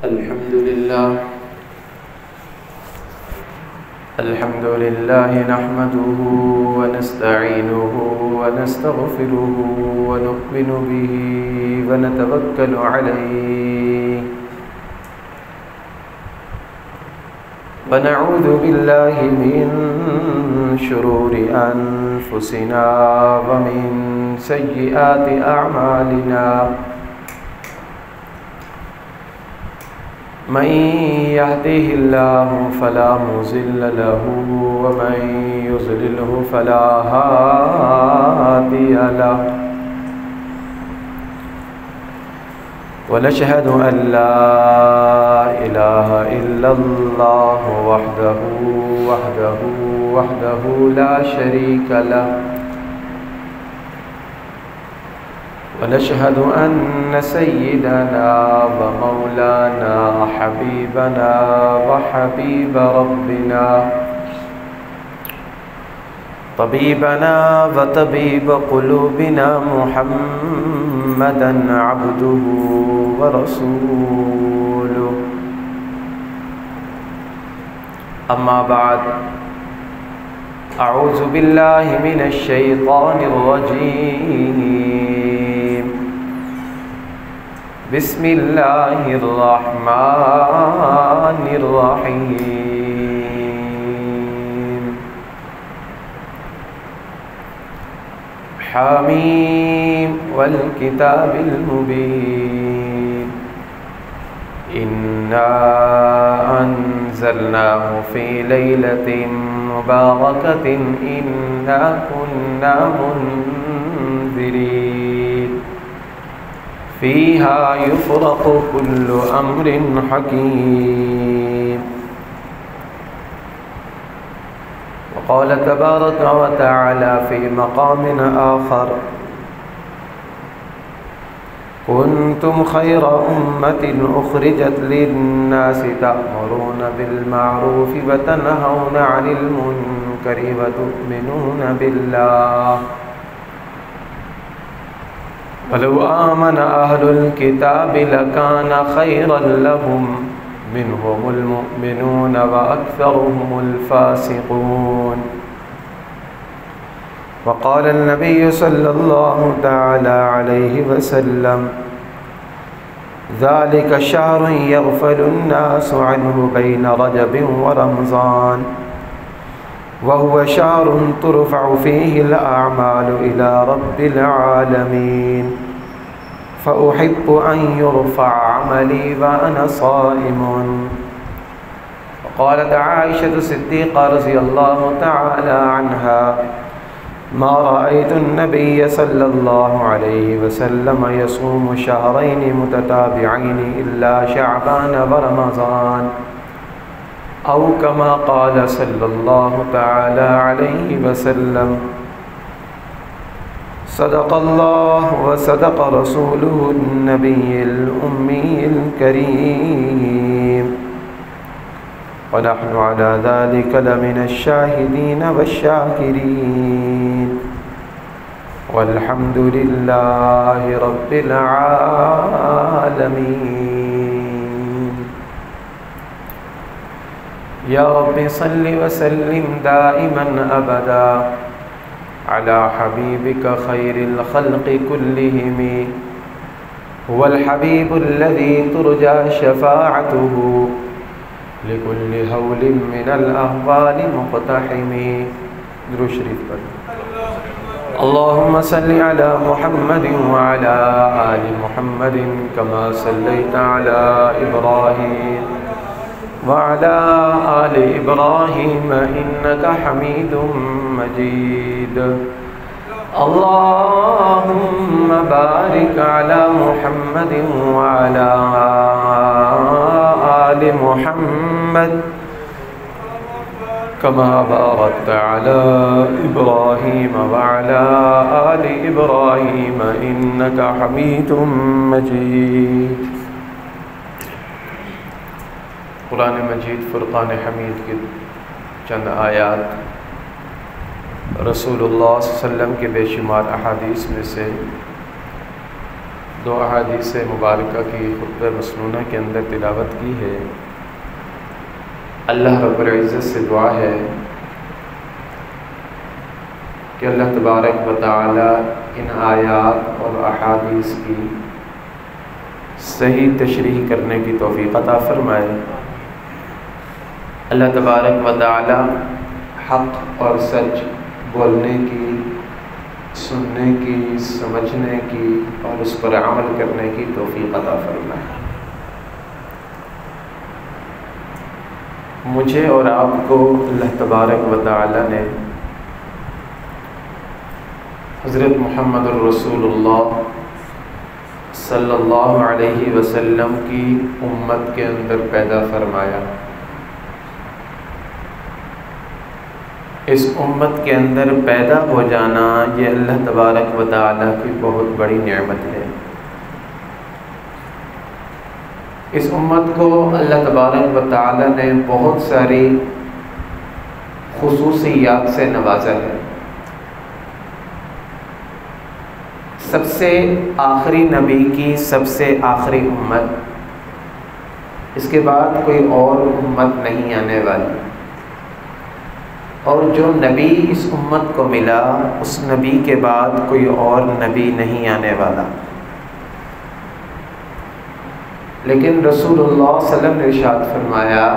الحمد لله نحمده ونستعينه ونستغفره ونؤمن به ونتوكل عليه ونعوذ بالله من شرور أنفسنا ومن سيئات أعمالنا من يهده الله فلا مضل له ومن يضلله فلا هادي له ونشهد أن لا إله إلا الله وحده لا شريك له ونشهد أن سيدنا ومولانا حبيبنا وحبيب ربنا طبيبنا وطبيب قلوبنا محمدا عبده ورسوله أما بعد أعوذ بالله من الشيطان الرجيم بسم الله الرحمن الرحيم حميم والكتاب المبين إنا أنزلناه في ليلة مباركة إنا كنا منذرين فيها يفرق كل أمر حكيم وقال تبارك وتعالى في مقام آخر كنتم خير أمة أخرجت للناس تأمرون بالمعروف وتنهون عن المنكر وتؤمنون بالله ولو آمن أهل الكتاب لكان خيرا لهم منهم المؤمنون وأكثرهم الفاسقون وقال النبي صلى الله تعالى عليه وسلم ذلك شهر يغفل الناس عنه بين رجب ورمضان وهو شهر ترفع فيه الأعمال إلى رب العالمين فأحب أن يرفع عملي وأنا صائم. وقالت عائشة الصديقة رضي الله تعالى عنها ما رأيت النبي صلى الله عليه وسلم يصوم شهرين متتابعين إلا شعبان ورمضان أو كما قال صلى الله تعالى عليه وسلم صدق الله وصدق رسوله النبي الأمي الكريم ونحن على ذلك لمن الشاهدين والشاكرين والحمد لله رب العالمين. يا رب صل وسلم دائما أبدا على حبيبك خير الخلق كلهم هو الحبيب الذي ترجى شفاعته لكل هول من الأهوال مقتحم. درود شریف پڑھ. اللهم صل على محمد وعلى آل محمد كما صليت على إبراهيم وعلى آل إبراهيم إنك حميد مجيد. اللهم بارك على محمد وعلى آل محمد كما باركت على إبراهيم وعلى آل إبراهيم إنك حميد مجيد. قرآن مجید فرقان حمید کی چند آیات رسول اللہ صلی اللہ علیہ وسلم کے بے شمار احادیث میں سے دو احادیث مبارکہ کی خطبہ مسنونہ کے اندر تلاوت کی ہے۔ اللہ رب العزت سے دعا ہے کہ اللہ تبارک و تعالی ان آیات اور احادیث کی صحیح تشریح کرنے کی توفیق عطا فرمائے۔ اللہ تبارک و تعالی حق اور سچ بولنے کی، سننے کی، سمجھنے کی اور اس پر عمل کرنے کی توفیق عطا فرمائے۔ مجھے اور آپ کو اللہ تبارک و تعالی نے حضرت محمد الرسول اللہ صلی اللہ علیہ وسلم کی امت کے اندر پیدا فرمایا۔ اس امت کے اندر پیدا ہو جانا یہ اللہ تبارک و تعالیٰ کی بہت بڑی نعمت ہے۔ اس امت کو اللہ تبارک و تعالیٰ نے بہت ساری خصوصیات سے نوازا ہے۔ سب سے آخری نبی کی سب سے آخری امت، اس کے بعد کوئی اور امت نہیں آنے والی، اور جو نبی اس امت کو ملا اس نبی کے بعد کوئی اور نبی نہیں آنے والا۔ لیکن رسول اللہ صلی اللہ علیہ وسلم نے ارشاد فرمایا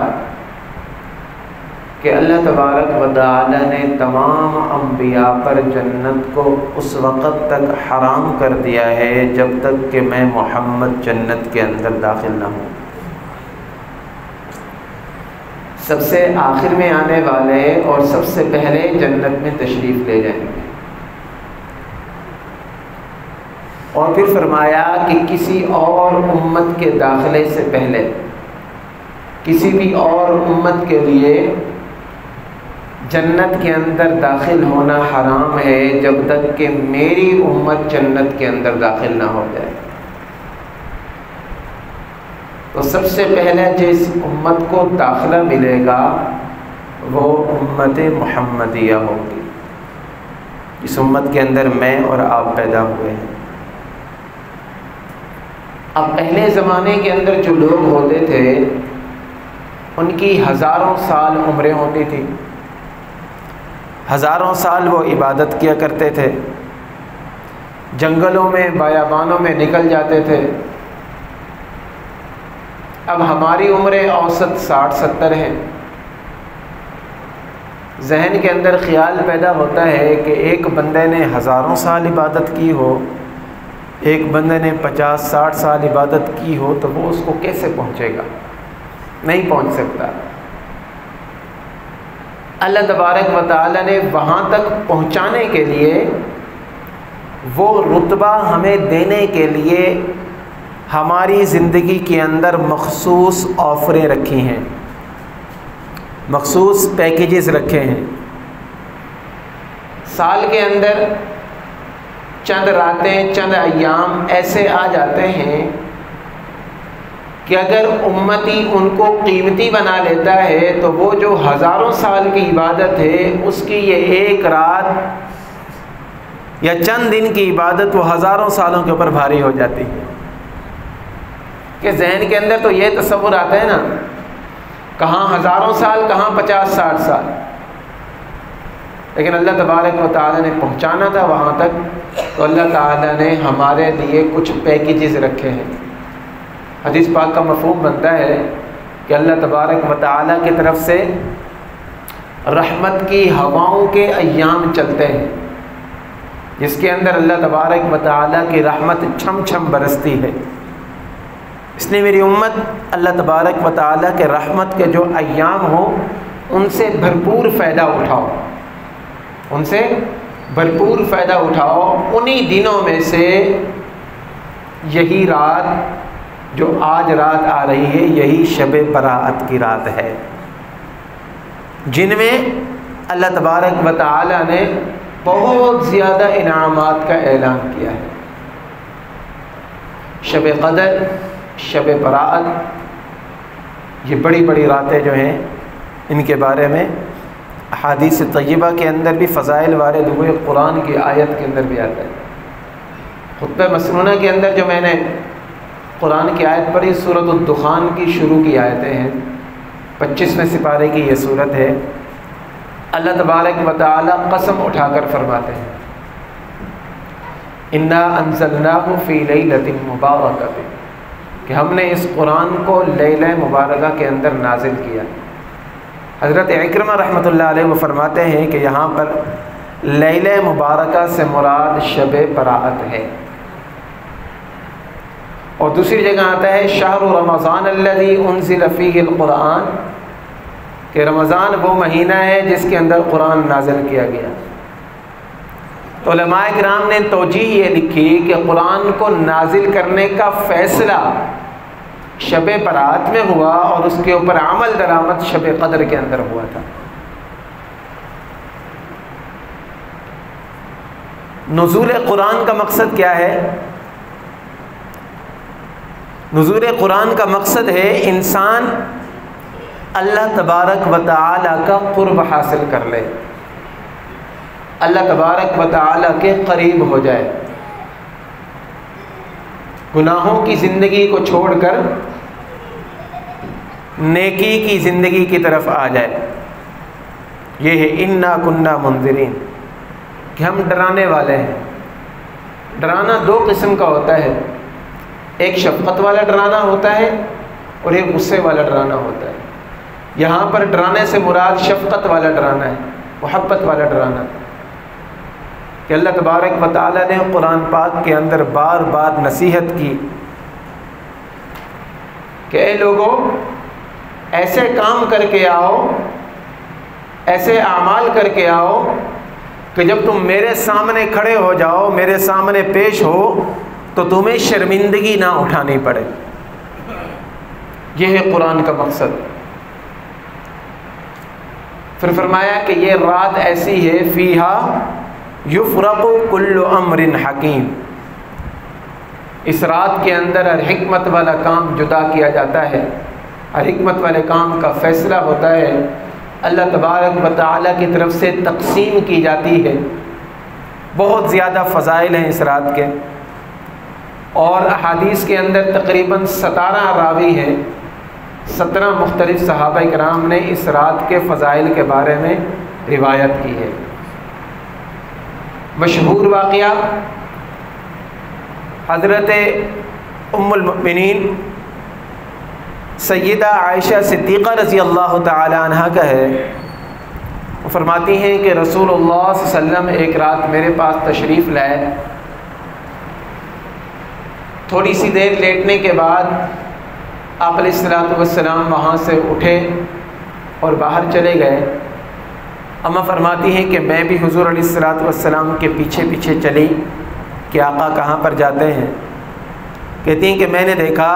کہ اللہ تبارک و تعالی نے تمام انبیاء پر جنت کو اس وقت تک حرام کر دیا ہے جب تک کہ میں محمد جنت کے اندر داخل نہ ہوں۔ سب سے آخر میں آنے والے اور سب سے پہلے جنت میں تشریف لے جائیں گے۔ اور پھر فرمایا کہ کسی اور امت کے داخلے سے پہلے کسی بھی اور امت کے لیے جنت کے اندر داخل ہونا حرام ہے جب تک کہ میری امت جنت کے اندر داخل نہ ہو جائے۔ تو سب سے پہلے جس امت کو داخلہ ملے گا وہ امت محمدیہ ہوگی، اس امت کے اندر میں اور آپ پیدا ہوئے ہیں۔ اب پہلے زمانے کے اندر جو لوگ ہوتے تھے ان کی ہزاروں سال عمریں ہوتی تھی، ہزاروں سال وہ عبادت کیا کرتے تھے، جنگلوں میں بیابانوں میں نکل جاتے تھے۔ اب ہماری عمریں اوسط 60-70 ہیں۔ ذہن کے اندر خیال پیدا ہوتا ہے کہ ایک بندے نے ہزاروں سال عبادت کی ہو، ایک بندے نے 50-60 سال عبادت کی ہو، تو وہ اس کو کیسے پہنچے گا؟ نہیں پہنچ سکتا۔ اللہ تبارک و تعالی نے وہاں تک پہنچانے کے لیے، وہ رتبہ ہمیں دینے کے لیے ہماری زندگی کے اندر مخصوص آفریں رکھی ہیں، مخصوص پیکیجز رکھے ہیں۔ سال کے اندر چند راتیں، چند ایام ایسے آ جاتے ہیں کہ اگر امتی ان کو قیمتی بنا لیتا ہے تو وہ جو ہزاروں سال کی عبادت ہے اس کی یہ ایک رات یا چند دن کی عبادت وہ ہزاروں سالوں کے اوپر بھاری ہو جاتی ہے۔ کہ ذہن کے اندر تو یہ تصور آتا ہے نا، کہاں ہزاروں سال، کہاں 50-60 سال، لیکن اللہ تبارک و تعالی نے پہنچانا تھا وہاں تک، تو اللہ تعالی نے ہمارے لیے کچھ پیکیجز رکھے ہیں۔ حدیث پاک کا مفہوم بنتا ہے کہ اللہ تبارک و تعالی کی طرف سے رحمت کی ہواؤں کے ایام چلتے ہیں، جس کے اندر اللہ تبارک و تعالی کی رحمت چھم چھم برستی ہے۔ اس لیے میری امت اللہ تبارک و تعالیٰ کے رحمت کے جو ایام ہوں ان سے بھرپور فائدہ اٹھاؤ، ان سے بھرپور فائدہ اٹھاؤ۔ انہی دنوں میں سے یہی رات جو آج رات آ رہی ہے، یہی شب براءت کی رات ہے، جن میں اللہ تبارک و تعالیٰ نے بہت زیادہ انعامات کا اعلان کیا ہے۔ شب قدر، شب براءت، یہ بڑی بڑی راتیں جو ہیں ان کے بارے میں احادیث طیبہ کے اندر بھی فضائل وارد ہوئے، قرآن کی آیت کے اندر بھی آتا ہے۔ خطبہ مسنونہ کے اندر جو میں نے قرآن کی آیت پڑھی سورۃ الدخان کی شروع کی آیتیں ہیں، 25ویں سپارے کی یہ صورت ہے۔ اللہ تبارک و تعالی قسم اٹھا کر فرماتے ہیں انا انزلناہ فی لیلۃ مبارکۃ، کہ ہم نے اس قرآن کو لیلہ مبارکہ کے اندر نازل کیا۔ حضرت اکرمہ رحمۃ اللہ علیہ وہ فرماتے ہیں کہ یہاں پر لیلہ مبارکہ سے مراد شب برات ہے، اور دوسری جگہ آتا ہے شہر رمضان الذی انزل فیہ القرآن، کہ رمضان وہ مہینہ ہے جس کے اندر قرآن نازل کیا گیا۔ تو علماء کرام نے توجیہ یہ لکھی کہ قرآن کو نازل کرنے کا فیصلہ شب برات میں ہوا، اور اس کے اوپر عمل درآمد شب قدر کے اندر ہوا تھا۔ نزول قرآن کا مقصد کیا ہے؟ نزول قرآن کا مقصد ہے انسان اللہ تبارک و تعالی کا قرب حاصل کر لے، اللہ تبارک و تعالی کے قریب ہو جائے، گناہوں کی زندگی کو چھوڑ کر نیکی کی زندگی کی طرف آ جائے۔ یہ ہے انا کنا منذرین، کہ ہم ڈرانے والے ہیں۔ ڈرانا دو قسم کا ہوتا ہے، ایک شفقت والا ڈرانا ہوتا ہے اور ایک غصے والا ڈرانا ہوتا ہے۔ یہاں پر ڈرانے سے مراد شفقت والا ڈرانا ہے، محبت والا ڈرانا، کہ اللہ تبارک و تعالیٰ نے قرآن پاک کے اندر بار بار نصیحت کی کہ اے لوگوں ایسے کام کر کے آؤ، ایسے اعمال کر کے آؤ کہ جب تم میرے سامنے کھڑے ہو جاؤ، میرے سامنے پیش ہو، تو تمہیں شرمندگی نہ اٹھانی پڑے۔ یہ ہے قرآن کا مقصد۔ پھر فرمایا کہ یہ رات ایسی ہے فیہا یفرق کل امر حکیم، اس رات کے اندر ہر حکمت والا کام جدا کیا جاتا ہے، ہر حکمت والے کام کا فیصلہ ہوتا ہے، اللہ تبارک و تعالیٰ کی طرف سے تقسیم کی جاتی ہے۔ بہت زیادہ فضائل ہیں اس رات کے، اور احادیث کے اندر تقریباً 17 راوی ہیں، 17 مختلف صحابہ کرام نے اس رات کے فضائل کے بارے میں روایت کی ہے۔ مشہور واقعہ حضرت ام المؤمنین سیدہ عائشہ صدیقہ رضی اللہ تعالی عنہ کا ہے۔ وہ فرماتی ہیں کہ رسول اللہ صلی اللہ علیہ وسلم ایک رات میرے پاس تشریف لائے، تھوڑی سی دیر لیٹنے کے بعد آپ علیہ الصلوۃ والسلام وہاں سے اٹھے اور باہر چلے گئے۔ اماں فرماتی ہیں کہ میں بھی حضور علیہ الصلوۃ والسلام کے پیچھے پیچھے چلی کہ آقا کہاں پر جاتے ہیں۔ کہتی ہیں کہ میں نے دیکھا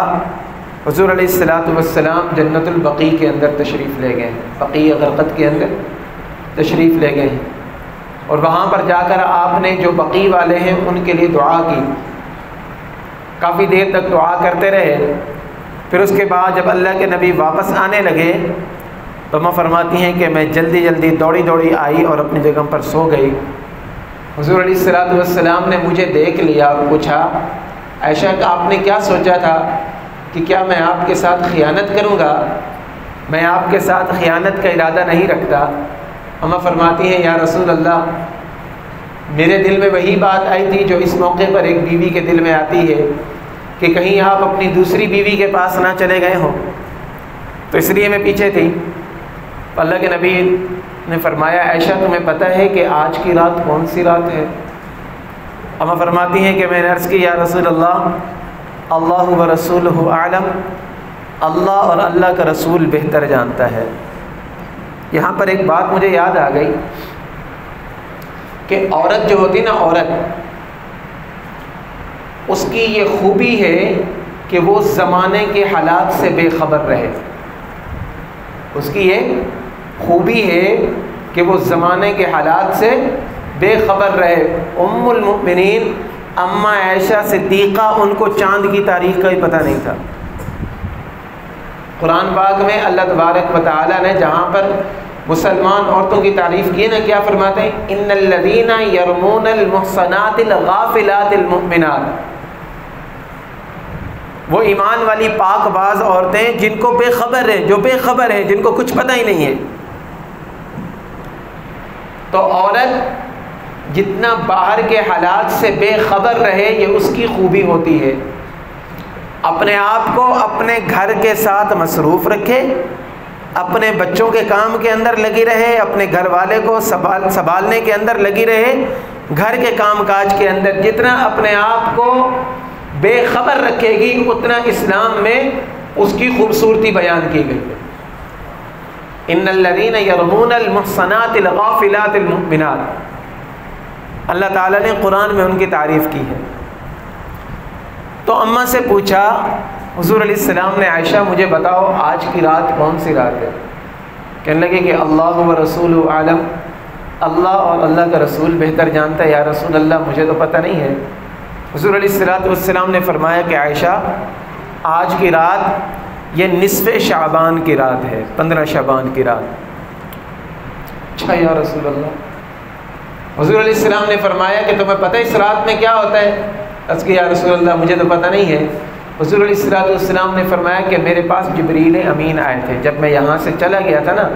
حضور علیہ الصلوۃ والسلام جنت البقیع کے اندر تشریف لے گئے ہیں، بقیع غرقد کے اندر تشریف لے گئے ہیں، اور وہاں پر جا کر آپ نے جو بقیع والے ہیں ان کے لیے دعا کی، کافی دیر تک دعا کرتے رہے۔ پھر اس کے بعد جب اللہ کے نبی واپس آنے لگے تو ماں فرماتی ہیں کہ میں جلدی جلدی دوڑی دوڑی آئی اور اپنی جگہ پر سو گئی۔ حضور علیہ الصلوۃ والسلام نے مجھے دیکھ لیا اور پوچھا عائشہ کہ آپ نے کیا سوچا تھا کہ کیا میں آپ کے ساتھ خیانت کروں گا؟ میں آپ کے ساتھ خیانت کا ارادہ نہیں رکھتا۔ اماں فرماتی ہیں یا رسول اللہ، میرے دل میں وہی بات آئی تھی جو اس موقع پر ایک بیوی کے دل میں آتی ہے کہ کہیں آپ اپنی دوسری بیوی کے پاس نہ چلے گئے ہوں، تو اس لیے میں پیچھے تھی۔ اللہ کے نبی نے فرمایا عائشہ تمہیں پتہ ہے کہ آج کی رات کون سی رات ہے؟ اماں فرماتی ہیں کہ میں نے عرض کی یا رسول اللہ اللہ و رسولہ اعلم، اللہ اور اللہ کا رسول بہتر جانتا ہے۔ یہاں پر ایک بات مجھے یاد آ گئی کہ عورت جو ہوتی نا، عورت اس کی یہ خوبی ہے کہ وہ زمانے کے حالات سے بے خبر رہے، اس کی یہ خوبی ہے کہ وہ زمانے کے حالات سے بے خبر رہے۔ ام المؤمنین اماں عائشہ صدیقہ، ان کو چاند کی تاریخ کا ہی پتہ نہیں تھا۔ قرآن پاک میں اللہ تبارک و تعالیٰ نے جہاں پر مسلمان عورتوں کی تعریف کی نا، کیا فرماتے ہیں؟ ان الذین یرمون المحصنات الغافلات المؤمنات، وہ ایمان والی پاک باز عورتیں جن کو بے خبر ہے، جو بے خبر ہے، جن کو کچھ پتہ ہی نہیں ہے۔ تو عورت جتنا باہر کے حالات سے بے خبر رہے، یہ اس کی خوبی ہوتی ہے۔ اپنے آپ کو اپنے گھر کے ساتھ مصروف رکھے، اپنے بچوں کے کام کے اندر لگی رہے، اپنے گھر والے کو سنبھالنے کے اندر لگی رہے، گھر کے کام کاج کے اندر جتنا اپنے آپ کو بے خبر رکھے گی، اتنا اسلام میں اس کی خوبصورتی بیان کی گئی ہے۔ ان الذین یرمون المحصنات الغافلات المؤمنات، اللہ تعالیٰ نے قرآن میں ان کی تعریف کی ہے۔ تو اماں سے پوچھا حضور علیہ السلام نے، عائشہ مجھے بتاؤ آج کی رات کون سی رات ہے؟ کہنے لگے کہ اللہ و رسول عالم، اللہ اور اللہ کا رسول بہتر جانتا ہے یا رسول اللہ، مجھے تو پتہ نہیں ہے۔ حضور علیہ السلام نے فرمایا کہ عائشہ آج کی رات یہ نصف شعبان کی رات ہے، 15 شعبان کی رات۔ اچھا یا رسول اللہ۔ حضور علیہ السلام نے فرمایا کہ تمہیں پتہ اس رات میں کیا ہوتا ہے؟ عرض کہ یا رسول اللہ مجھے تو پتہ نہیں ہے۔ حضور علیہ السلام نے فرمایا کہ میرے پاس جبریل امین آئے تھے، جب میں یہاں سے چلا گیا تھا نا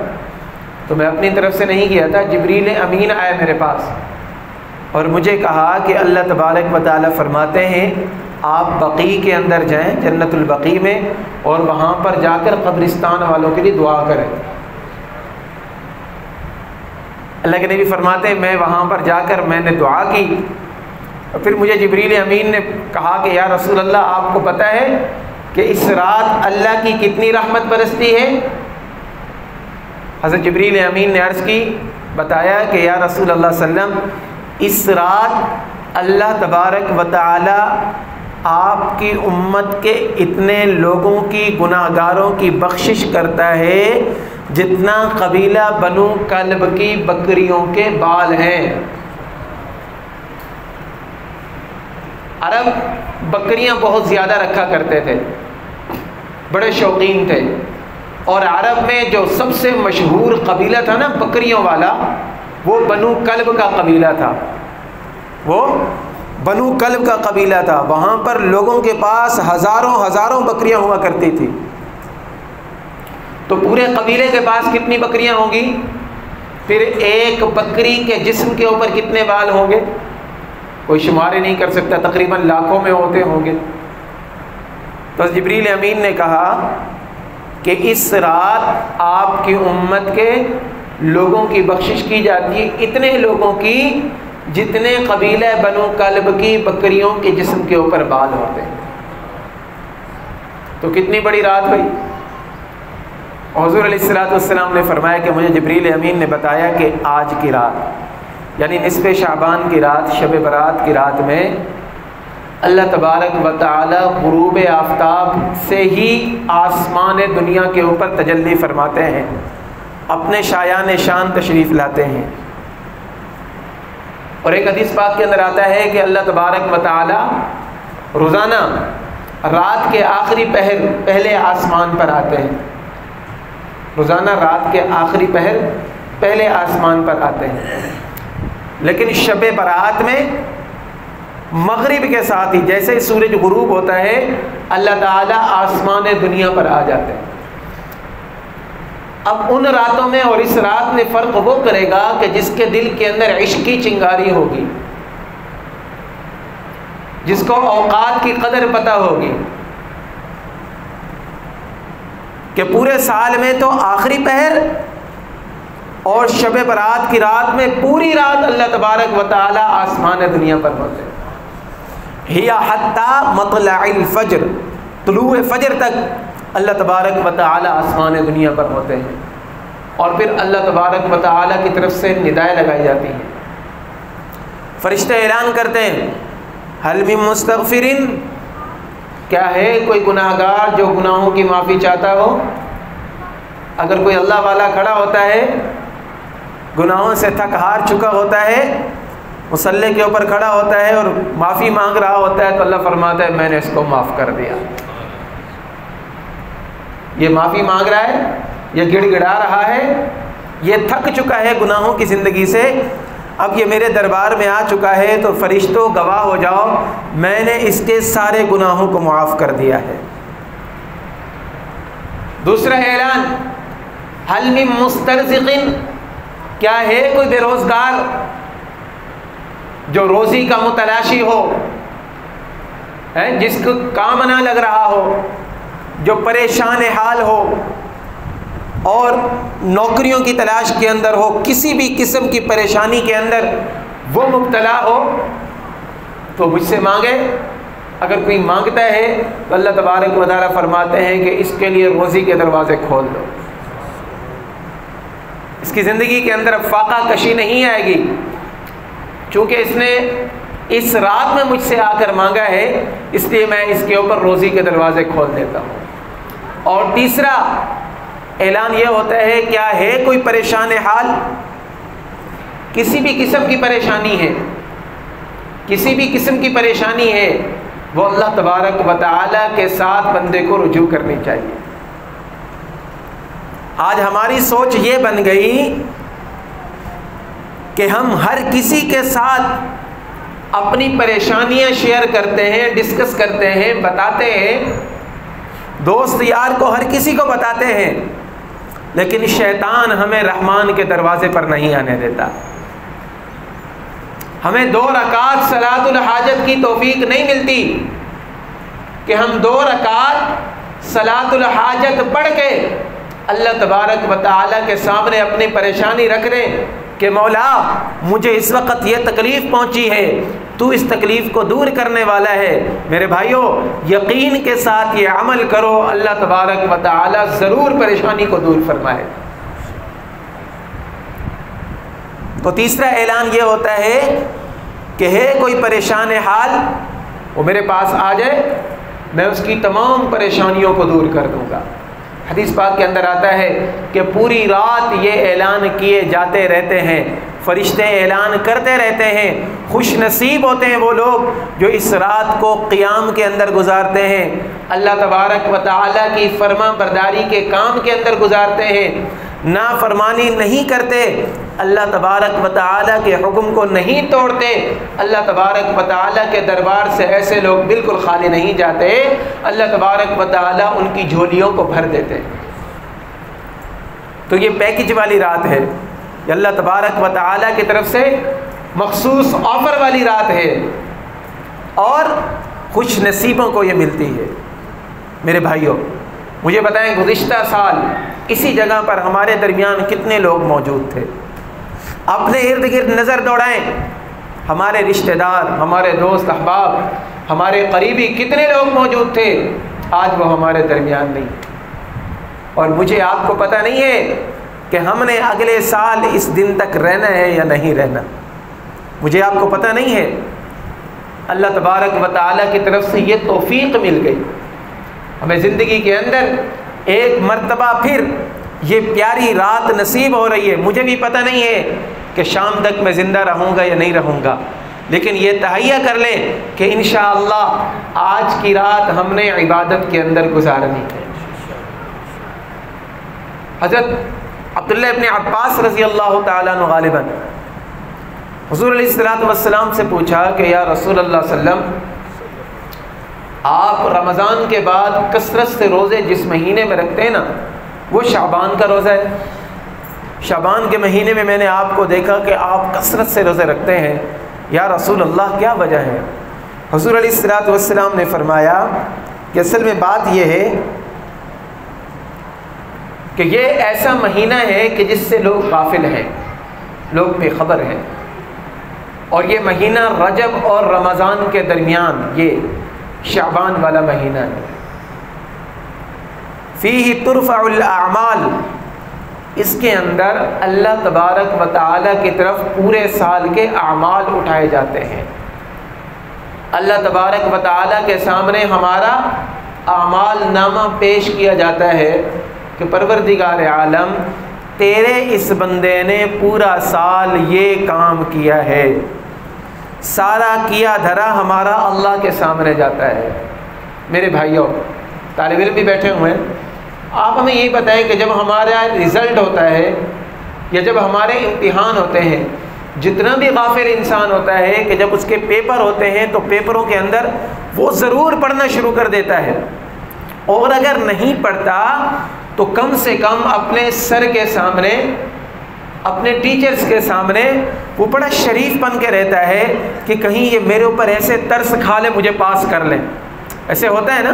تو میں اپنی طرف سے نہیں گیا تھا، جبریل امین آئے میرے پاس اور مجھے کہا کہ اللہ تبارک و تعالیٰ فرماتے ہیں آپ بقیع کے اندر جائیں، جنت البقیع میں، اور وہاں پر جا کر قبرستان والوں کے لیے دعا کریں۔ اللہ کے نبی فرماتے ہیں میں وہاں پر جا کر میں نے دعا کی، اور پھر مجھے جبریل امین نے کہا کہ یا رسول اللہ آپ کو پتہ ہے کہ اس رات اللہ کی کتنی رحمت برستی ہے؟ حضرت جبریل امین نے عرض کی، بتایا کہ یا رسول اللہ صلی اللہ علیہ وسلم اس رات اللہ تبارک و تعالی آپ کی امت کے اتنے لوگوں کی گناہ گاروں کی بخشش کرتا ہے جتنا قبیلہ بنو کلب کی بکریوں کے بال ہیں۔ عرب بکریاں بہت زیادہ رکھا کرتے تھے، بڑے شوقین تھے، اور عرب میں جو سب سے مشہور قبیلہ تھا نا بکریوں والا، وہ بنو کلب کا قبیلہ تھا، وہ بنو کلب کا قبیلہ تھا۔ وہاں پر لوگوں کے پاس ہزاروں بکریاں ہوا کرتی تھی۔ تو پورے قبیلے کے پاس کتنی بکریاں ہوں گی؟ پھر ایک بکری کے جسم کے اوپر کتنے بال ہوں گے؟ کوئی شمار ہی نہیں کر سکتا، تقریباً لاکھوں میں ہوتے ہوں گے۔ تو جبریل امین نے کہا کہ اس رات آپ کی امت کے لوگوں کی بخشش کی جاتی ہے، اتنے لوگوں کی جتنے قبیلہ بنو کلب کی بکریوں کے جسم کے اوپر بال ہوتے ہیں۔ تو کتنی بڑی رات ہوئی۔ حضور علیہ السلام نے فرمایا کہ مجھے جبریل امین نے بتایا کہ آج کی رات یعنی نصف شعبان کی رات، شب برات کی رات میں اللہ تبارک و تعالی غروب آفتاب سے ہی آسمان دنیا کے اوپر تجلی فرماتے ہیں، اپنے شایان شان تشریف لاتے ہیں۔ اور ایک حدیث پاک کے اندر آتا ہے کہ اللہ تبارک و تعالی روزانہ رات کے آخری پہر پہلے آسمان پر آتے ہیں، روزانہ رات کے آخری پہر پہلے آسمان پر آتے ہیں، لیکن شب برات میں مغرب کے ساتھ ہی جیسے سورج غروب ہوتا ہے اللہ تعالیٰ آسمان دنیا پر آ جاتے ہیں۔ اب ان راتوں میں اور اس رات میں فرق وہ کرے گا کہ جس کے دل کے اندر عشق کی چنگاری ہوگی، جس کو اوقات کی قدر پتہ ہوگی کہ پورے سال میں تو آخری پہر اور شب برات کی رات میں پوری رات اللہ تبارک و تعالی آسمان دنیا پر ہوتے ہیں۔ ہیا حتی مطلع الفجر، طلوع فجر تک اللہ تبارک و تعالی آسمان دنیا پر ہوتے ہیں، اور پھر اللہ تبارک و تعالی کی طرف سے ندائیں لگائی جاتی ہیں، فرشتے اعلان کرتے ہیں حل من مستغفر، کیا ہے کوئی گناہ گار جو گناہوں کی معافی چاہتا ہو؟ اگر کوئی اللہ والا کھڑا ہوتا ہے، گناہوں سے تھک ہار چکا ہوتا ہے، مصلی کے اوپر کھڑا ہوتا ہے اور معافی مانگ رہا ہوتا ہے، تو اللہ فرماتا ہے میں نے اس کو معاف کر دیا۔ یہ معافی مانگ رہا ہے، یہ گڑ گڑا رہا ہے، یہ تھک چکا ہے گناہوں کی زندگی سے، اب یہ میرے دربار میں آ چکا ہے، تو فرشتوں گواہ ہو جاؤ میں نے اس کے سارے گناہوں کو معاف کر دیا ہے۔ دوسرا اعلان، حل من مسترزق، کیا ہے کوئی بے روزگار جو روزی کا متلاشی ہو، جس کو کام نہ لگ رہا ہو، جو پریشان حال ہو اور نوکریوں کی تلاش کے اندر ہو، کسی بھی قسم کی پریشانی کے اندر وہ مبتلا ہو، تو مجھ سے مانگے۔ اگر کوئی مانگتا ہے تو اللہ تبارک و تعالیٰ فرماتے ہیں کہ اس کے لیے روزی کے دروازے کھول دو، اس کی زندگی کے اندر اب فاقہ کشی نہیں آئے گی، چونکہ اس نے اس رات میں مجھ سے آ کر مانگا ہے، اس لیے میں اس کے اوپر روزی کے دروازے کھول دیتا ہوں۔ اور تیسرا اعلان یہ ہوتا ہے، کیا ہے کوئی پریشان حال، کسی بھی قسم کی پریشانی ہے، کسی بھی قسم کی پریشانی ہے، وہ اللہ تبارک و تعالیٰ کے ساتھ بندے کو رجوع کرنی چاہیے۔ آج ہماری سوچ یہ بن گئی کہ ہم ہر کسی کے ساتھ اپنی پریشانیاں شیئر کرتے ہیں، ڈسکس کرتے ہیں، بتاتے ہیں، دوست یار کو ہر کسی کو بتاتے ہیں، لیکن شیطان ہمیں رحمان کے دروازے پر نہیں آنے دیتا۔ ہمیں 2 رکعت صلاۃ الحاجت کی توفیق نہیں ملتی کہ ہم 2 رکعت صلاۃ الحاجت پڑھ کے اللہ تبارک و تعالیٰ کے سامنے اپنی پریشانی رکھ دیں کہ مولا مجھے اس وقت یہ تکلیف پہنچی ہے، تو اس تکلیف کو دور کرنے والا ہے۔ میرے بھائیوں، یقین کے ساتھ یہ عمل کرو، اللہ تبارک و تعالیٰ ضرور پریشانی کو دور فرمائے۔ تو تیسرا اعلان یہ ہوتا ہے کہ ہے کوئی پریشان حال، وہ میرے پاس آ جائے، میں اس کی تمام پریشانیوں کو دور کر دوں گا۔ حدیث پاک کے اندر آتا ہے کہ پوری رات یہ اعلان کیے جاتے رہتے ہیں، فرشتے اعلان کرتے رہتے ہیں، خوش نصیب ہوتے ہیں وہ لوگ جو اس رات کو قیام کے اندر گزارتے ہیں، اللہ تبارک و تعالیٰ کی فرما برداری کے کام کے اندر گزارتے ہیں، نافرمانی نہیں کرتے، اللہ تبارک و تعالیٰ کے حکم کو نہیں توڑتے، اللہ تبارک و تعالیٰ کے دربار سے ایسے لوگ بالکل خالی نہیں جاتے، اللہ تبارک و تعالیٰ ان کی جھولیوں کو بھر دیتے۔ تو یہ پیکج والی رات ہے، یہ اللہ تبارک و تعالیٰ کی طرف سے مخصوص آفر والی رات ہے، اور خوش نصیبوں کو یہ ملتی ہے۔ میرے بھائیوں، مجھے بتائیں گزشتہ سال اسی جگہ پر ہمارے درمیان کتنے لوگ موجود تھے؟ اپنے ارد گرد نظر دوڑائیں، ہمارے رشتہ دار، ہمارے دوست احباب، ہمارے قریبی کتنے لوگ موجود تھے؟ آج وہ ہمارے درمیان نہیں، اور مجھے آپ کو پتہ نہیں ہے کہ ہم نے اگلے سال اس دن تک رہنا ہے یا نہیں رہنا، مجھے آپ کو پتہ نہیں ہے۔ اللہ تبارک و تعالیٰ کی طرف سے یہ توفیق مل گئی، ہمیں زندگی کے اندر ایک مرتبہ پھر یہ پیاری رات نصیب ہو رہی ہے۔ مجھے بھی پتہ نہیں ہے کہ شام تک میں زندہ رہوں گا یا نہیں رہوں گا، لیکن یہ تہیہ کر لیں کہ انشاءاللہ آج کی رات ہم نے عبادت کے اندر گزارنی ہے۔ حضرت عبداللہ ابن عباس رضی اللہ تعالیٰ عنہ غالباً حضور علیہ الصلوۃ والسلام سے پوچھا کہ یا رسول اللہ صلی اللہ علیہ وسلم، آپ رمضان کے بعد کثرت سے روزے جس مہینے میں رکھتے ہیں نا، وہ شعبان کا روزہ ہے۔ شعبان کے مہینے میں نے آپ کو دیکھا کہ آپ کثرت سے روزے رکھتے ہیں، یا رسول اللہ کیا وجہ ہے؟ حضور علیہ الصلوۃ والسلام نے فرمایا کہ اصل میں بات یہ ہے کہ یہ ایسا مہینہ ہے کہ جس سے لوگ غافل ہیں، لوگ بے خبر ہیں، اور یہ مہینہ رجب اور رمضان کے درمیان یہ شعبان والا مہینہ ہے۔ فیہ ترفع الاعمال، اس کے اندر اللہ تبارک و تعالیٰ کی طرف پورے سال کے اعمال اٹھائے جاتے ہیں۔ اللہ تبارک و تعالیٰ کے سامنے ہمارا اعمال نامہ پیش کیا جاتا ہے کہ پروردگار عالم، تیرے اس بندے نے پورا سال یہ کام کیا ہے، سارا کیا دھرا ہمارا اللہ کے سامنے جاتا ہے۔ میرے بھائیوں، طالب علم بھی بیٹھے ہوئے ہیں، آپ ہمیں یہی بتائیں کہ جب ہمارا رزلٹ ہوتا ہے یا جب ہمارے امتحان ہوتے ہیں، جتنا بھی غافل انسان ہوتا ہے کہ جب اس کے پیپر ہوتے ہیں تو پیپروں کے اندر وہ ضرور پڑھنا شروع کر دیتا ہے، اور اگر نہیں پڑھتا تو کم سے کم اپنے سر کے سامنے، اپنے ٹیچرز کے سامنے وہ بڑا شریف بن کے رہتا ہے کہ کہیں یہ میرے اوپر ایسے ترس کھا لے مجھے پاس کر لیں۔ ایسے ہوتا ہے نا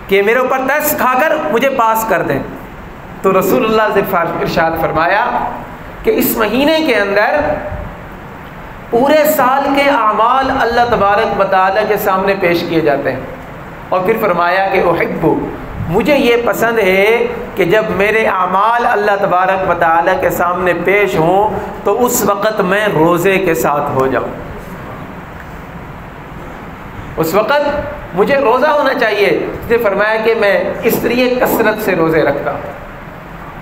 کہ میرے اوپر ترس کھا کر مجھے پاس کر دیں۔ تو رسول اللہ سے ارشاد فرمایا کہ اس مہینے کے اندر پورے سال کے اعمال اللہ تبارک و تعالیٰ کے سامنے پیش کیے جاتے ہیں، اور پھر فرمایا کہ احب، مجھے یہ پسند ہے کہ جب میرے اعمال اللہ تبارک و تعالیٰ کے سامنے پیش ہوں تو اس وقت میں روزے کے ساتھ ہو جاؤں، اس وقت مجھے روزہ ہونا چاہیے۔ اس نے فرمایا کہ میں اس لیے کثرت سے روزے رکھتا ہوں۔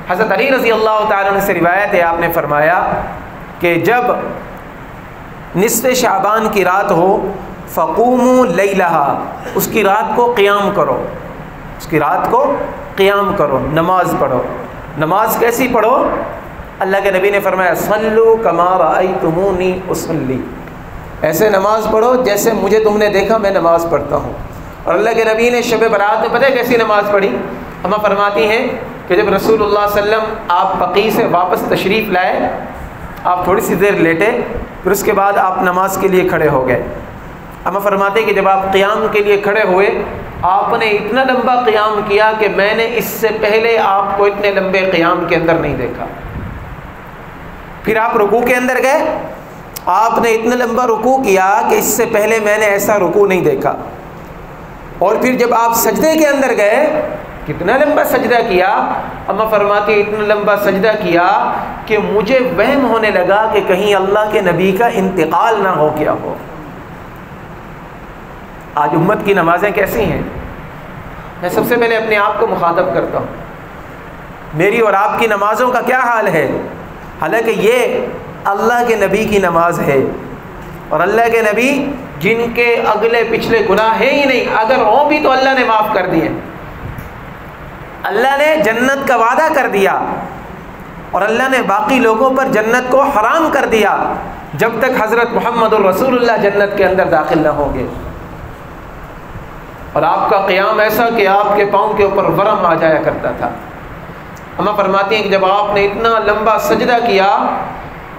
حضرت علی رضی اللہ تعالیٰ عنہ سے روایت ہے، آپ نے فرمایا کہ جب نصف شعبان کی رات ہو فقوموا لیلہا، اس کی رات کو قیام کرو، اس کی رات کو قیام کرو، نماز پڑھو۔ نماز کیسی پڑھو؟ اللہ کے نبی نے فرمایا صلوا کما رأیتمونی اصلی، ایسے نماز پڑھو جیسے مجھے تم نے دیکھا میں نماز پڑھتا ہوں۔ اور اللہ کے نبی نے شب برات میں پتہ ہے کیسی نماز پڑھی؟ ہمیں فرماتی ہیں کہ جب رسول اللہ صلی اللہ علیہ وسلم آپ بقیع سے واپس تشریف لائے، آپ تھوڑی سی دیر لیٹے، پھر اس کے بعد آپ نماز کے لیے کھڑے ہو گئے۔ ہمیں فرماتے ہیں کہ جب آپ قیام کے لیے کھڑے ہوئے، آپ نے اتنا لمبا قیام کیا کہ میں نے اس سے پہلے آپ کو اتنے لمبے قیام کے اندر نہیں دیکھا۔ پھر آپ رکوع کے اندر گئے، آپ نے اتنا لمبا رکوع کیا کہ اس سے پہلے میں نے ایسا رکوع نہیں دیکھا۔ اور پھر جب آپ سجدے کے اندر گئے، کتنا لمبا سجدہ کیا؟ اما فرماتی اتنا لمبا سجدہ کیا کہ مجھے وہم ہونے لگا کہ کہیں اللہ کے نبی کا انتقال نہ ہو گیا ہو۔ آج امت کی نمازیں کیسی ہیں؟ میں سب سے پہلے اپنے آپ کو مخاطب کرتا ہوں، میری اور آپ کی نمازوں کا کیا حال ہے؟ حالانکہ یہ اللہ کے نبی کی نماز ہے، اور اللہ کے نبی جن کے اگلے پچھلے گناہ ہیں ہی نہیں، اگر ہوں بھی تو اللہ نے معاف کر دیے، اللہ نے جنت کا وعدہ کر دیا، اور اللہ نے باقی لوگوں پر جنت کو حرام کر دیا جب تک حضرت محمد الرسول اللہ جنت کے اندر داخل نہ ہوں گے۔ اور آپ کا قیام ایسا کہ آپ کے پاؤں کے اوپر ورم آ جایا کرتا تھا۔ ہمیں فرماتی ہیں کہ جب آپ نے اتنا لمبا سجدہ کیا،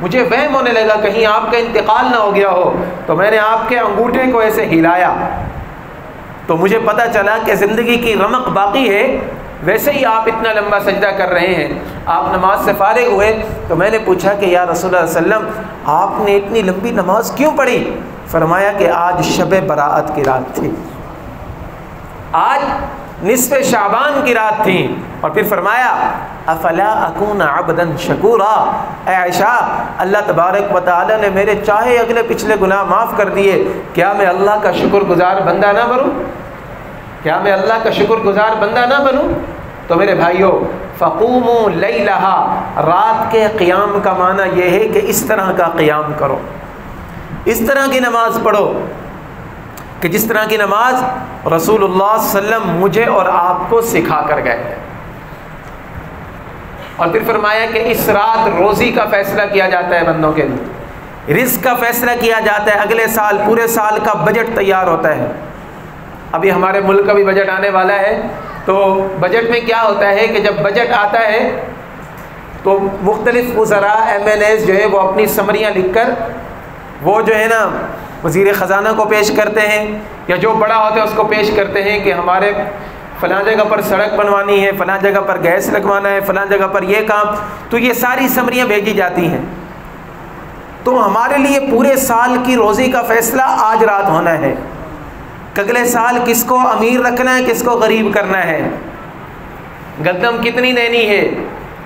مجھے وہم ہونے لگا کہیں آپ کا انتقال نہ ہو گیا ہو، تو میں نے آپ کے انگوٹھے کو ایسے ہلایا تو مجھے پتہ چلا کہ زندگی کی رمق باقی ہے۔ ویسے ہی آپ اتنا لمبا سجدہ کر رہے ہیں۔ آپ نماز سے فارغ ہوئے تو میں نے پوچھا کہ یا رسول اللہ صلی اللہ علیہ وسلم آپ نے اتنی لمبی نماز کیوں پڑھی؟ فرمایا کہ آج شب براءت کی رات تھی، آج نصف شعبان کی رات تھی۔ اور پھر فرمایا افلا اکون عبدا شکورا، اے عائشہ اللہ تبارک و تعالی نے میرے چاہے اگلے پچھلے گناہ معاف کر دیے، کیا میں اللہ کا شکر گزار بندہ نہ بنوں؟ کیا میں اللہ کا شکر گزار بندہ نہ بنوں؟ تو میرے بھائیوں، فقوموا لیلہا، رات کے قیام کا معنی یہ ہے کہ اس طرح کا قیام کرو، اس طرح کی نماز پڑھو کہ جس طرح کی نماز رسول اللہ صلی اللہ علیہ وسلم مجھے اور آپ کو سکھا کر گئے ہیں۔ اور پھر فرمایا کہ اس رات روزی کا فیصلہ کیا جاتا ہے، بندوں کے لیے رزق کا فیصلہ کیا جاتا ہے، اگلے سال پورے سال کا بجٹ تیار ہوتا ہے۔ ابھی ہمارے ملک کا بھی بجٹ آنے والا ہے، تو بجٹ میں کیا ہوتا ہے کہ جب بجٹ آتا ہے تو مختلف وزراء MNAs جو ہے وہ اپنی سمریاں لکھ کر وہ جو ہے نا وزیر خزانہ کو پیش کرتے ہیں، یا جو بڑا ہوتا ہے اس کو پیش کرتے ہیں کہ ہمارے فلاں جگہ پر سڑک بنوانی ہے، فلاں جگہ پر گیس لگوانا ہے، فلاں جگہ پر یہ کام، تو یہ ساری سمریاں بھیجی جاتی ہیں۔ تو ہمارے لیے پورے سال کی روزی کا فیصلہ آج رات ہونا ہے کہ اگلے سال کس کو امیر رکھنا ہے، کس کو غریب کرنا ہے، گندم کتنی دینی ہے،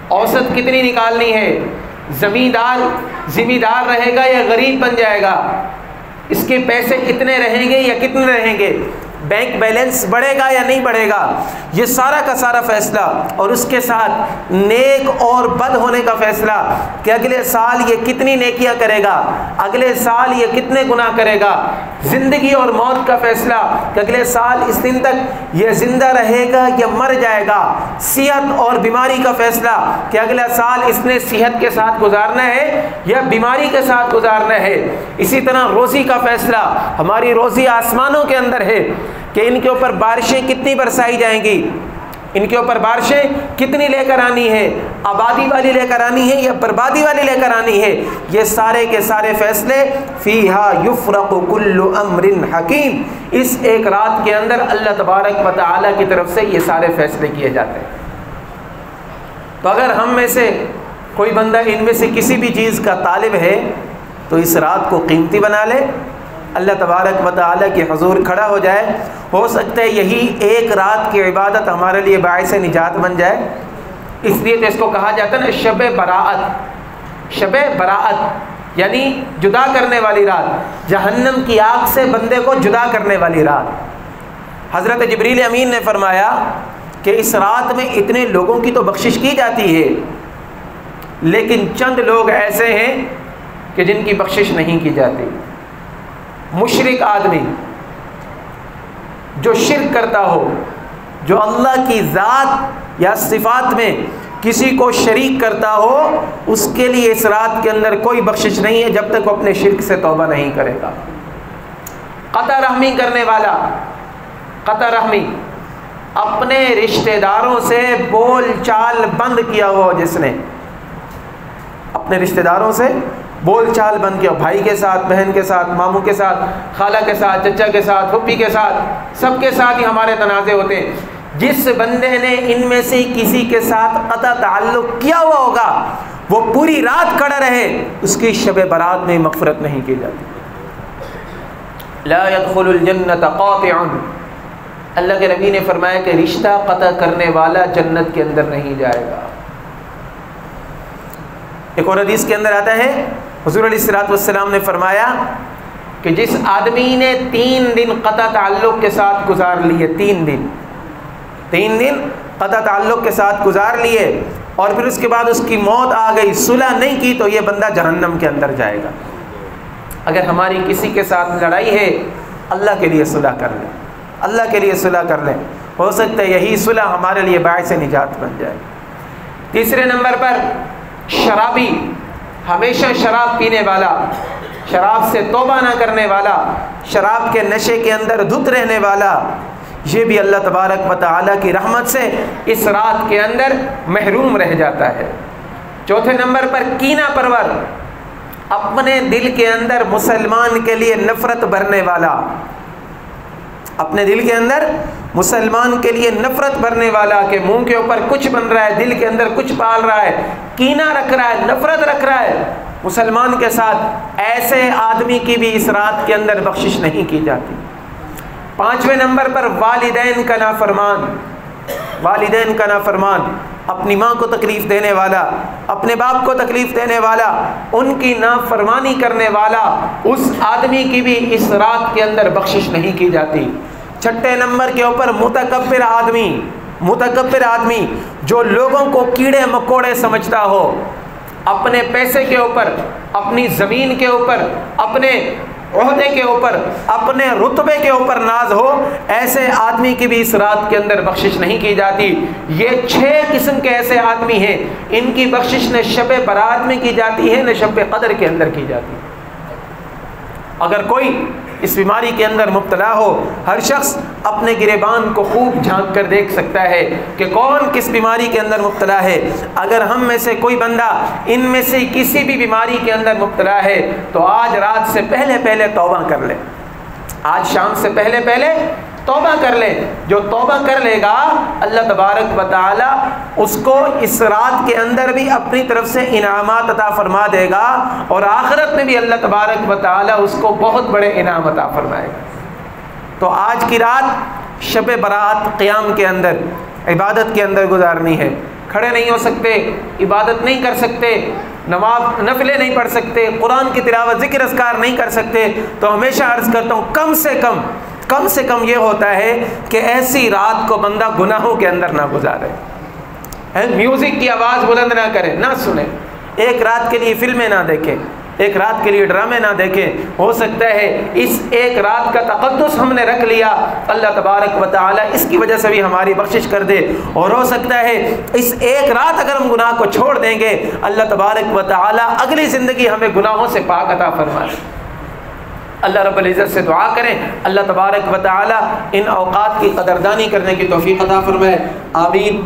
اوسط کتنی نکالنی ہے، زمیندار رہے گا یا غریب بن جائے گا، اس کے پیسے اتنے رہیں گے یا کتنے رہیں گے، بینک بیلنس بڑھے گا یا نہیں بڑھے گا، یہ سارا کا سارا فیصلہ، اور اس کے ساتھ نیک اور بد ہونے کا فیصلہ کہ اگلے سال یہ کتنی نیکیاں کرے گا، اگلے سال یہ کتنے گناہ کرے گا، زندگی اور موت کا فیصلہ کہ اگلے سال اس دن تک یہ زندہ رہے گا یا مر جائے گا، صحت اور بیماری کا فیصلہ کہ اگلا سال اس نے صحت کے ساتھ گزارنا ہے یا بیماری کے ساتھ گزارنا ہے۔ اسی طرح روزی کا فیصلہ، ہماری روزی آسمانوں کے اندر ہے کہ ان کے اوپر بارشیں کتنی برسائی جائیں گی، ان کے اوپر بارشیں کتنی لے کر آنی ہے، آبادی والی لے کر آنی ہے یا بربادی والی لے کر آنی ہے، یہ سارے کے سارے فیصلے فیہا یفرق کل امر حکیم، اس ایک رات کے اندر اللہ تبارک و تعالیٰ کی طرف سے یہ سارے فیصلے کیے جاتے ہیں۔ تو اگر ہم میں سے کوئی بندہ ان میں سے کسی بھی چیز کا طالب ہے تو اس رات کو قیمتی بنا لے، اللہ تبارک و تعالیٰ کے حضور کھڑا ہو جائے، ہو سکتا ہے یہی ایک رات کی عبادت ہمارے لیے باعث نجات بن جائے۔ اس لیے تو اس کو کہا جاتا ہے نا شب براءت، شب براءت یعنی جدا کرنے والی رات، جہنم کی آگ سے بندے کو جدا کرنے والی رات۔ حضرت جبریل امین نے فرمایا کہ اس رات میں اتنے لوگوں کی تو بخشش کی جاتی ہے، لیکن چند لوگ ایسے ہیں کہ جن کی بخشش نہیں کی جاتی۔ مشرک آدمی جو شرک کرتا ہو، جو اللہ کی ذات یا صفات میں کسی کو شریک کرتا ہو، اس کے لیے اس رات کے اندر کوئی بخشش نہیں ہے جب تک وہ اپنے شرک سے توبہ نہیں کرے گا۔ قطع رحمی کرنے والا، قطع رحمی اپنے رشتہ داروں سے بول چال بند کیا ہوا، جس نے اپنے رشتہ داروں سے بول چال بند کیا، بھائی کے ساتھ، بہن کے ساتھ، ماموں کے ساتھ، خالہ کے ساتھ، چچا کے ساتھ، پھوپھی کے ساتھ، سب کے ساتھ ہی ہمارے تنازع ہوتے ہیں۔ جس بندے نے ان میں سے کسی کے ساتھ قطع تعلق کیا ہوا ہوگا، وہ پوری رات کھڑا رہے، اس کی شب برات میں مغفرت نہیں کی جاتی۔ لا يدخل الجنت قاطع، اللہ کے نبی نے فرمایا کہ رشتہ قطع کرنے والا جنت کے اندر نہیں جائے گا۔ ایک اور حدیث کے اندر آتا ہے، حضور علیہ الصلوۃ والسلام نے فرمایا کہ جس آدمی نے 3 دن قطع تعلق کے ساتھ گزار لیے، 3 دن قطع تعلق کے ساتھ گزار لیے، اور پھر اس کے بعد اس کی موت آ گئی، صلح نہیں کی، تو یہ بندہ جہنم کے اندر جائے گا۔ اگر ہماری کسی کے ساتھ لڑائی ہے، اللہ کے لیے صلح کر لیں، اللہ کے لیے صلح کر لیں، ہو سکتا ہے یہی صلح ہمارے لیے باعث نجات بن جائے۔ تیسرے نمبر پر شرابی، ہمیشہ شراب پینے والا، شراب سے توبہ نہ کرنے والا، شراب کے نشے کے اندر دھت رہنے والا، یہ بھی اللہ تبارک و تعالیٰ کی رحمت سے اس رات کے اندر محروم رہ جاتا ہے۔ چوتھے نمبر پر کینہ پرور، اپنے دل کے اندر مسلمان کے لیے نفرت بھرنے والا، اپنے دل کے اندر مسلمان کے لیے نفرت بھرنے والا، کہ منہ کے اوپر کچھ بن رہا ہے، دل کے اندر کچھ پال رہا ہے، کینہ رکھ رہا ہے، نفرت رکھ رہا ہے مسلمان کے ساتھ، ایسے آدمی کی بھی اس رات کے اندر بخشش نہیں کی جاتی۔ پانچویں نمبر پر والدین کا نافرمان، والدین کا نافرمان، اپنی ماں کو تکلیف دینے والا، اپنے باپ کو تکلیف دینے والا، ان کی نافرمانی کرنے والا، اس آدمی کی بھی اس رات کے اندر بخشش نہیں کی جاتی۔ چھٹے نمبر کے اوپر متکبر آدمی، متکبر آدمی جو لوگوں کو کیڑے مکوڑے سمجھتا ہو، اپنے پیسے کے اوپر، اپنی زمین کے اوپر، اپنے عہدے کے اوپر، اپنے رتبے کے اوپر ناز ہو، ایسے آدمی کی بھی اس رات کے اندر بخشش نہیں کی جاتی۔ یہ 6 قسم کے ایسے آدمی ہیں، ان کی بخشش نہ شب برات میں کی جاتی ہے، نہ شب قدر کے اندر کی جاتی ہے۔ اگر کوئی اس بیماری کے اندر مبتلا ہو، ہر شخص اپنے گریبان کو خوب جھانک کر دیکھ سکتا ہے کہ کون کس بیماری کے اندر مبتلا ہے۔ اگر ہم میں سے کوئی بندہ ان میں سے کسی بھی بیماری کے اندر مبتلا ہے تو آج رات سے پہلے توبہ کر لے، آج شام سے پہلے توبہ کر لے۔ جو توبہ کر لے گا اللہ تبارک و تعالی اس کو اس رات کے اندر بھی اپنی طرف سے انعامات عطا فرما دے گا، اور آخرت میں بھی اللہ تبارک و تعالی اس کو بہت بڑے انعام عطا فرمائے گا۔ تو آج کی رات شب برات قیام کے اندر، عبادت کے اندر گزارنی ہے۔ کھڑے نہیں ہو سکتے، عبادت نہیں کر سکتے، نماز نفلیں نہیں پڑھ سکتے، قرآن کی تلاوت ذکر اذکار نہیں کر سکتے، تو ہمیشہ عرض کرتا ہوں کم سے کم کم سے کم یہ ہوتا ہے کہ ایسی رات کو بندہ گناہوں کے اندر نہ گزارے، میوزک کی آواز بلند نہ کرے، نہ سنے، ایک رات کے لیے فلمیں نہ دیکھیں، ایک رات کے لیے ڈرامے نہ دیکھیں۔ ہو سکتا ہے اس ایک رات کا تقدس ہم نے رکھ لیا، اللہ تبارک و تعالی اس کی وجہ سے بھی ہماری بخشش کر دے، اور ہو سکتا ہے اس ایک رات اگر ہم گناہ کو چھوڑ دیں گے اللہ تبارک و تعالی اگلی زندگی ہمیں گناہوں سے پاک عطا فرمائے۔ اللہ رب العزت سے دعا کریں اللہ تبارک و تعالی ان اوقات کی قدردانی کرنے کی توفیق عطا فرمائے، آمین۔